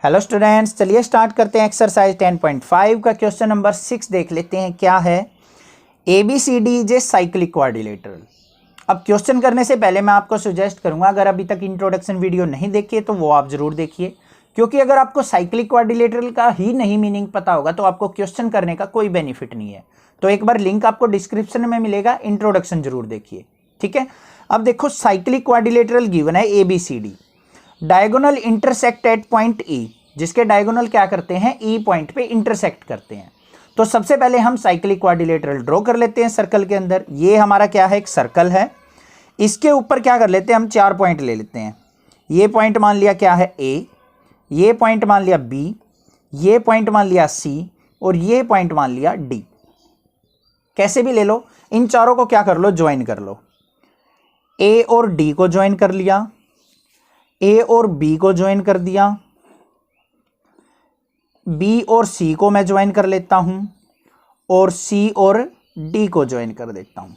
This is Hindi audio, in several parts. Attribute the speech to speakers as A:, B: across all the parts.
A: हेलो स्टूडेंट्स, चलिए स्टार्ट करते हैं एक्सरसाइज 10.5 का क्वेश्चन नंबर 6 देख लेते हैं क्या है। ABCD is a cyclic quadrilateral. अब क्वेश्चन करने से पहले मैं आपको सजेस्ट करूंगा, अगर अभी तक इंट्रोडक्शन वीडियो नहीं देखी है तो वो आप जरूर देखिए, क्योंकि अगर आपको साइक्लिक क्वाड्रिलेटरल का ही नहीं मीनिंग पता होगा तो आपको क्वेश्चन करने का कोई बेनिफिट नहीं है। तो एक बार लिंक आपको डिस्क्रिप्शन में मिलेगा, इंट्रोडक्शन जरूर देखिए, ठीक है। अब देखो, साइक्लिक क्वाड्रिलेटरल गिवन है ABCD, diagonal intersect at point E, जिसके डायगोनल क्या करते हैं, E पॉइंट पे इंटरसेक्ट करते हैं। तो सबसे पहले हम साइक्लिक क्वाड्रिलेटरल ड्रॉ कर लेते हैं सर्कल के अंदर। ये हमारा क्या है, एक सर्कल है। इसके ऊपर क्या कर लेते हैं, हम 4 पॉइंट ले लेते हैं। ये पॉइंट मान लिया क्या है A, ये पॉइंट मान लिया B, ये पॉइंट मान लिया C और ये पॉइंट मान लिया D। कैसे भी ले लो, इन चारों को क्या कर लो, ज्वाइन कर लो। A और D को ज्वाइन कर लिया, A और B को ज्वाइन कर दिया, B और C को मैं ज्वाइन कर लेता हूं और C और D को ज्वाइन कर देता हूं।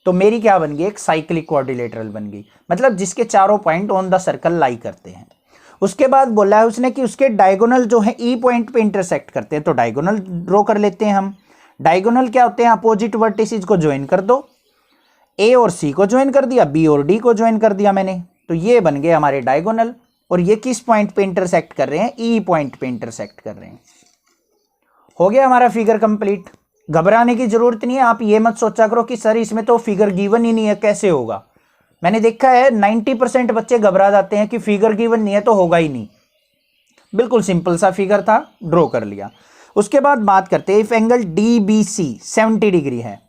A: तो मेरी क्या बन गई, एक साइक्लिक क्वाड्रिलेटरल बन गई, मतलब जिसके चारों पॉइंट ऑन द सर्कल लाई करते हैं। उसके बाद बोला है उसने कि उसके डायगोनल जो है E पॉइंट पे इंटरसेक्ट करते हैं, तो डायगोनल ड्रॉ कर लेते हैं हम। डायगोनल क्या होते हैं, अपोजिट वर्टिसेस को ज्वाइन कर दो। A और C को ज्वाइन कर दिया, B और D को ज्वाइन कर दिया मैंने, तो ये बन गए हमारे डायगोनल। और ये किस पॉइंट पे इंटरसेक्ट कर रहे हैं, E पॉइंट पे इंटरसेक्ट कर रहे हैं। हो गया हमारा फिगर कंप्लीट। घबराने की जरूरत नहीं है, आप ये मत सोचा करो कि सर इसमें तो फिगर गिवन ही नहीं है, कैसे होगा। मैंने देखा है 90% बच्चे घबरा जाते हैं कि फिगर गिवन नहीं है तो होगा ही नहीं। बिल्कुल सिंपल सा फिगर था, ड्रॉ कर लिया। उसके बाद बात करते हैं, इफ एंगल DBC 70 डिग्री है,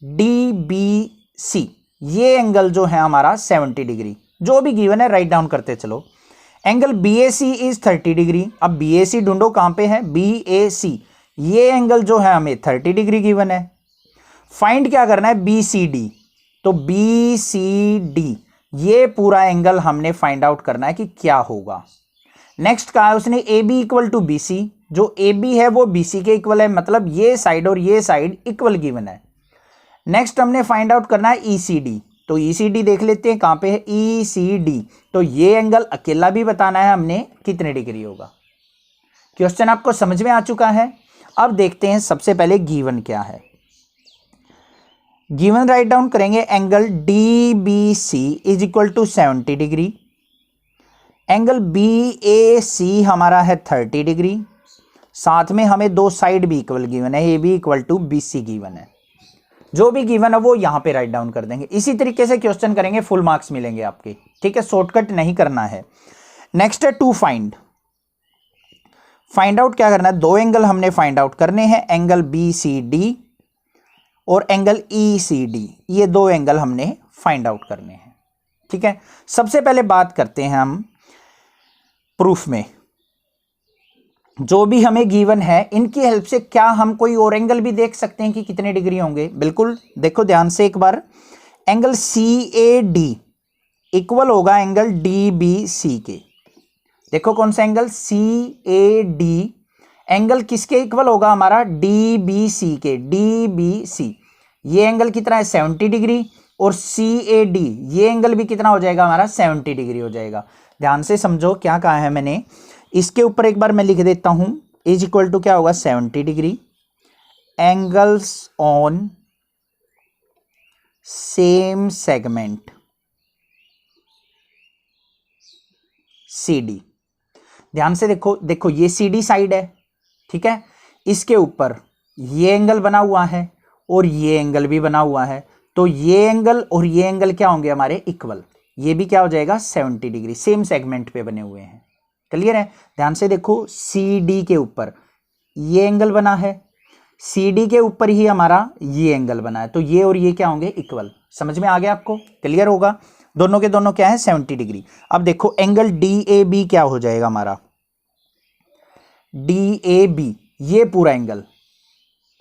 A: DBC ये एंगल जो है हमारा 70 डिग्री, जो भी गिवन है राइट डाउन करते चलो। Angle BAC is 30 degree. अब BAC ढूंढो कहां पे है, BAC ये एंगल जो है हमें 30 डिग्री गिवन है। फाइंड क्या करना है, BCD। तो BCD ये पूरा एंगल हमने फाइंड आउट करना है कि क्या होगा। नेक्स्ट कहा है उसने AB इक्वल टू BC, जो AB है वो BC के इक्वल है, मतलब ये साइड और ये साइड इक्वल गिवन है। नेक्स्ट हमने फाइंड आउट करना है ECD। तो ECD देख लेते हैं कहां पे है, ECD। तो ये एंगल अकेला भी बताना है हमने कितने डिग्री होगा। क्वेश्चन आपको समझ में आ चुका है। अब देखते हैं सबसे पहले गिवन क्या है। गिवन राइट डाउन करेंगे, angle DBC is equal to 70 degree. Angle BAC हमारा है 30 डिग्री। साथ में हमें दो साइड भी इक्वल गिवन है, AB equal to BC given है। जो भी गिवन है वो यहां पे राइट डाउन कर देंगे। इसी तरीके से क्वेश्चन करेंगे, फुल मार्क्स मिलेंगे आपके, ठीक है, शॉर्टकट नहीं करना है। नेक्स्ट है टू फाइंड। फाइंड आउट क्या करना है, दो एंगल हमने फाइंड आउट करने हैं, एंगल BCD और एंगल ECD। ये दो एंगल हमने फाइंड आउट करने हैं, ठीक है। सबसे पहले बात करते हैं हम प्रूफ में। जो भी हमें गिवन है इनकी हेल्प से क्या हम कोई और एंगल भी देख सकते हैं कि कितने डिग्री होंगे। बिल्कुल, देखो ध्यान से एक बार, एंगल CAD इक्वल होगा एंगल DBC के। देखो कौन सा एंगल, CAD एंगल किसके इक्वल होगा, हमारा DBC के। DBC ये एंगल कितना है, 70 डिग्री, और CAD ये एंगल भी कितना हो जाएगा हमारा, 70 डिग्री हो जाएगा। ध्यान से समझो क्या कहा है मैंने। इसके ऊपर एक बार मैं लिख देता हूं, इज इक्वल टू क्या होगा, 70 degree, angles on same segment CD। ध्यान से देखो, देखो ये CD साइड है, ठीक है। इसके ऊपर ये एंगल बना हुआ है और ये एंगल भी बना हुआ है, तो ये एंगल और ये एंगल क्या होंगे हमारे, इक्वल। ये भी क्या हो जाएगा, 70 डिग्री, सेम सेगमेंट पे बने हुए हैं। क्लियर है। ध्यान से देखो, CD के ऊपर ये एंगल बना है, CD के ऊपर ही हमारा ये एंगल बना है, तो ये और ये क्या होंगे, इक्वल। समझ में आ गया आपको, क्लियर होगा। दोनों के दोनों क्या है, 70 डिग्री। अब देखो एंगल DAB क्या हो जाएगा हमारा, DAB ये पूरा एंगल,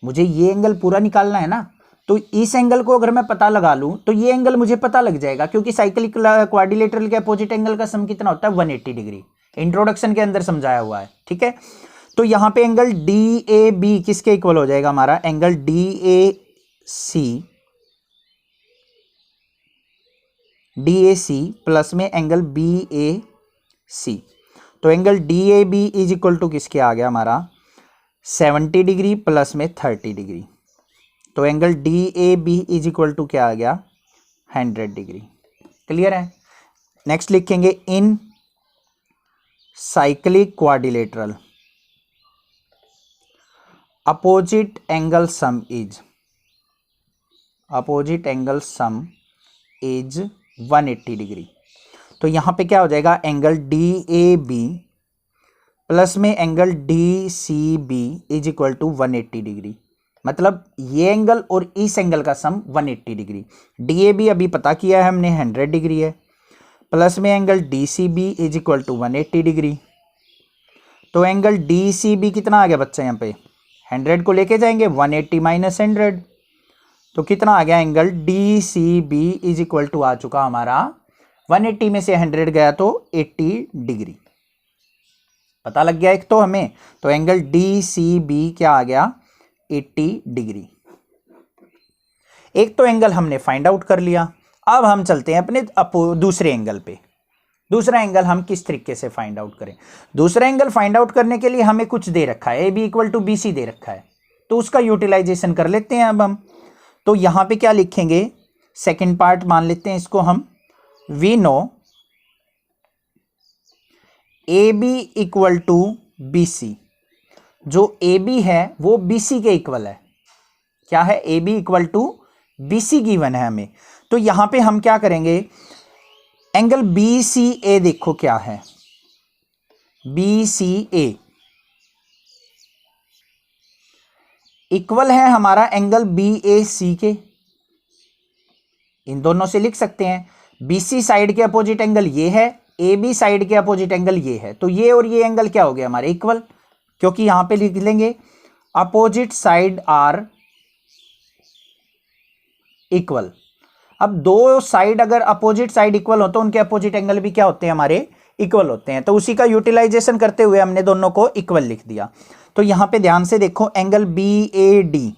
A: मुझे ये एंगल पूरा निकालना है ना, तो इस एंगल को अगर मैं पता लगा लूं तो ये एंगल मुझे पता लग जाएगा, क्योंकि साइक्लिक क्वाड्रिलेटरल के अपोजिट एंगल का सम कितना होता है, 180 डिग्री। इंट्रोडक्शन के अंदर समझाया हुआ है, ठीक है। तो यहां पे एंगल DAB किसके इक्वल हो जाएगा हमारा, एंगल DAC प्लस में एंगल BAC। तो angle D A B is equal to किसके आ गया हमारा 70 डिग्री प्लस में 30 डिग्री। तो angle D A B is equal to क्या आ गया 100 डिग्री। क्लियर है। नेक्स्ट लिखेंगे in cyclic quadrilateral opposite angle sum is 180 degree. तो यहां पे क्या हो जाएगा angle D A B plus में angle D C B is equal to 180 degree. मतलब ये एंगल और इस एंगल का sum 180 degree. D A B अभी पता किया है हमने 100 डिग्री है, प्लस में angle D C B is equal to 180 degree. तो एंगल डी सी बी कितना आ गया बच्चा, यहाँ पे 100 को लेके जाएंगे 180 माइनस 100, तो कितना आ गया angle D C B is equal to आ चुका हमारा 180 में से 100 गया तो 80 डिग्री। पता लग गया एक तो हमें। तो एंगल डी सी बी क्या आ गया 80 डिग्री। एक तो एंगल हमने फाइंड आउट कर लिया। अब हम चलते हैं अपने दूसरे एंगल पे। दूसरा एंगल हम किस तरीके से फाइंड आउट करें। दूसरा एंगल फाइंड आउट करने के लिए हमें कुछ दे रखा है, A B equal to B C दे रखा है, तो उसका यूटिलाइजेशन कर लेते हैं अब हम। तो यहां पे क्या लिखेंगे, सेकंड पार्ट मान लेते हैं इसको हम। We know A B equal to B C, जो ए बी है वो बी सी के इक्वल है। क्या है, A B equal to B C given है हमें। तो यहां पे हम क्या करेंगे, एंगल बी सी ए देखो क्या है, बी सी ए इक्वल है हमारा एंगल बी ए सी के। इन दोनों से लिख सकते हैं, बी सी साइड के अपोजिट एंगल ये है, ए बी साइड के अपोजिट एंगल ये है। तो ये और ये एंगल क्या हो गया हमारे इक्वल, क्योंकि यहां पे लिख लेंगे अपोजिट साइड आर इक्वल। अब दो साइड अगर अपोजिट साइड इक्वल हो तो उनके अपोजिट एंगल भी क्या होते हैं हमारे इक्वल होते हैं। तो उसी का यूटिलाइजेशन करते हुए हमने दोनों को इक्वल लिख दिया। तो यहां पे ध्यान से देखो, angle B A D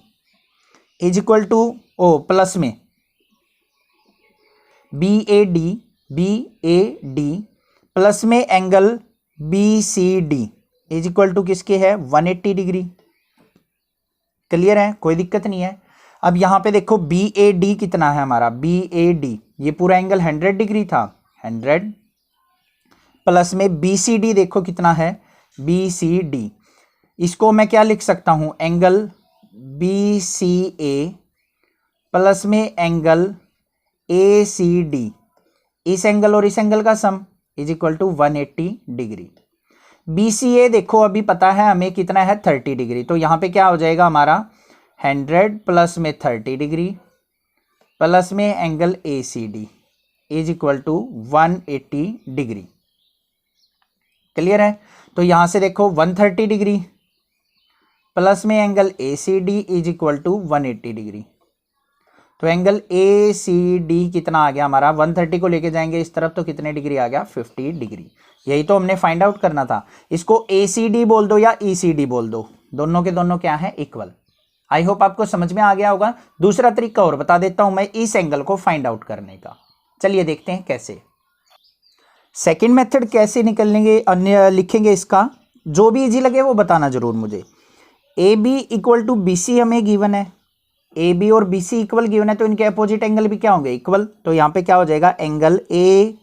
A: is equal to O plus में बी ए डी प्लस में angle B C D is equal to किसके है 180 डिग्री। क्लियर है, कोई दिक्कत नहीं है। अब यहां पे देखो बी ए डी कितना है हमारा, बी ए डी ये पूरा एंगल 100 डिग्री था, 100 प्लस में बी सी डी देखो कितना है, बी सी डी। इसको मैं क्या लिख सकता हूं, angle B C A plus में एंगल ए सी डी, इस एंगल और इस एंगल का sum is equal to 180 degree. B C A देखो अभी पता है हमें कितना है 30 डिग्री। तो यहां पे क्या हो जाएगा हमारा 100 प्लस में 30 डिग्री प्लस में angle A C D is equal to 180 degree. Clear है। तो यहां से देखो 130 डिग्री प्लस में angle A C D is equal to 180 degree. तो एंगल ए सी डी कितना आ गया हमारा, 130 को लेके जाएंगे इस तरफ तो कितने डिग्री आ गया 50 डिग्री। यही तो हमने फाइंड आउट करना था। इसको ए सी डी बोल दो या ई सी डी बोल दो, दोनों के दोनों क्या है इक्वल। आई होप आपको समझ में आ गया होगा। दूसरा तरीका और बता देता हूं मैं इस एंगल को फाइंड आउट करने का। चलिए देखते हैं कैसे। सेकंड मेथड कैसे निकलेंगे, अन्य लिखेंगे इसका, जो भी इजी लगे वो बताना जरूर मुझे। A B equal to B C हमें गिवन है, ए बी और बी सी इक्वल गिवन है, तो इनके अपोजिट एंगल भी क्या होंगे इक्वल। तो यहां पे क्या हो जाएगा, angle A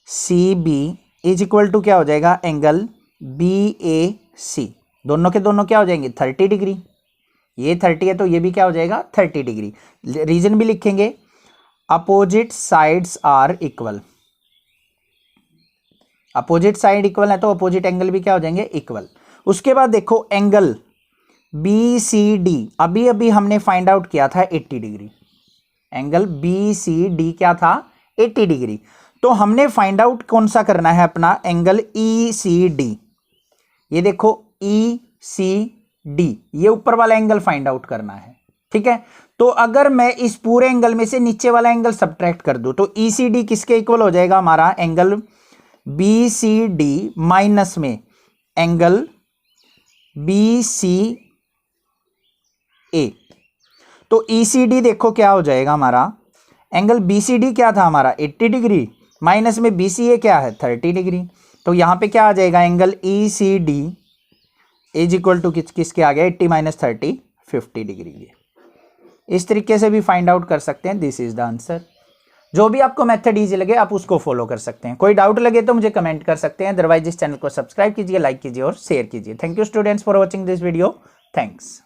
A: C B is equal to क्या हो जाएगा, एंगल बी ए सी। दोनों के दोनों क्या हो जाएंगे 30 डिग्री। ये 30 है तो ये भी क्या हो जाएगा 30 डिग्री। रीजन भी लिखेंगे, opposite sides are equal. Opposite side equal है तो अपोजिट एंगल भी क्या हो जाएंगे इक्वल। उसके बाद देखो एंगल बी सी डी अभी अभी हमने फाइंड आउट किया था 80 degree. Angle B C D क्या था 80 डिग्री। तो हमने फाइंड आउट कौन सा करना है अपना, एंगल ई सी डी। ये देखो ई सी डी, ये ऊपर वाला एंगल फाइंड आउट करना है। ठीक है, तो अगर मैं इस पूरे एंगल में से नीचे वाला एंगल सब्ट्रैक्ट कर दूं तो ई सी डी किसके इक्वल हो जाएगा हमारा, angle B C D minus में एंगल बी सी ए। तो ई सी डी देखो क्या हो जाएगा हमारा, एंगल बी सी डी क्या था हमारा 80 डिग्री माइनस में बी सी ए क्या है 30 डिग्री। तो यहाँ पे क्या आ जाएगा, angle E C D is equal to किसके आ गया, 80 माइनस 30 50 डिग्री ये। इस तरीके से भी फाइंड आउट कर सकते हैं। This is the answer. जो भी आपको मेथड इजी लगे आप उसको फॉलो कर सकते हैं। कोई डाउट लगे तो मुझे कमेंट कर सकते हैं, अदरवाइज इस चैनल को सब्सक्राइब कीजिए, लाइक कीजिए और शेयर कीजिए। Thank you students for watching this video. Thanks.